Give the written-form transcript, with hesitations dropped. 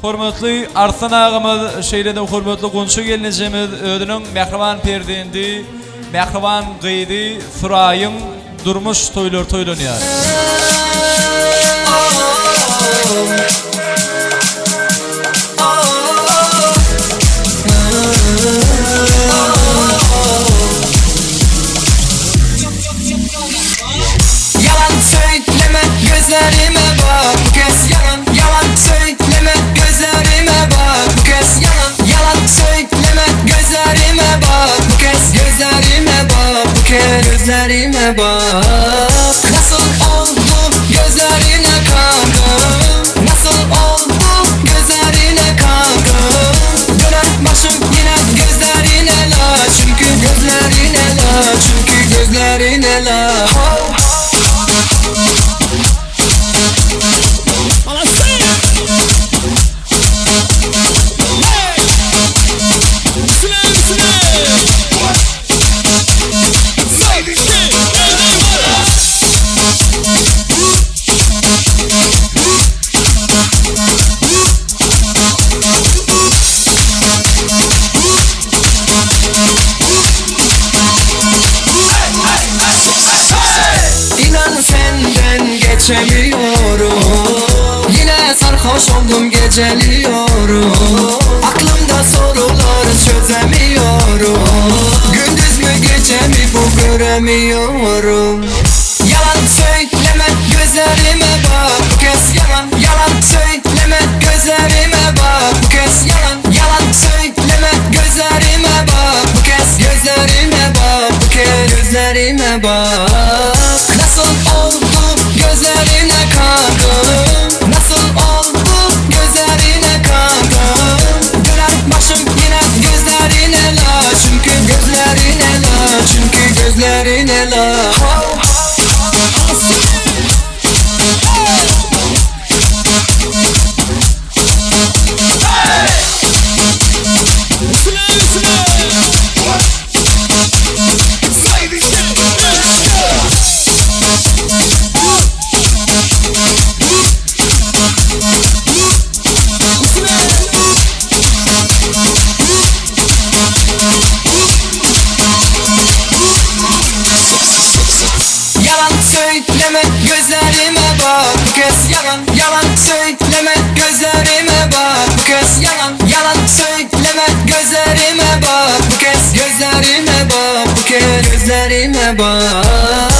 Hormatly Arslan ağamız şeýlede hormatly gonşa gelinjemiz ödünün mehriban perdendi, mehriban gyýdy, Suraýyň durmuş toýlar toýlanýar. Yalan söyleme gözlerime bak bu kez yalan. Yalan söyleme gözlerime bak bu kez yalan. Yalan söyleme gözlerime bak bu kez. Gözlerime bak bu kez. Gözlerime bak. Nasıl oldu gözlerine kandım. Nasıl oldu gözlerine kandım. Döner başım yine gözlerine la. Çünkü gözlerine la. Çünkü gözlerine la. İnan senden geçemiyorum. Yine sarhoş oldum geceliyorum. Aklımda soruları çözemiyorum. Gündüz mü gece mi bu göremiyorum. Yalan söyleme gözlerime bak bu kez yalan. Yalan söyleme gözlerime bak bu kez yalan. Yalan söyleme gözlerime bak bu kez. Gözlerime bak bu kez. Gözlerime bak. Nasıl oldu gözlerine kandım. Nasıl oldu gözlerine kandım. Döner başım yine gözlerine la. Çünkü gözlerine la. Çünkü gözlerine la. Yalan söyleme gözlerime bak bu kez yalan. Yalan söyleme gözlerime bak bu kez yalan. Yalan söyleme gözlerime bak bu kez. Gözlerime bak bu kez. Gözlerime bak.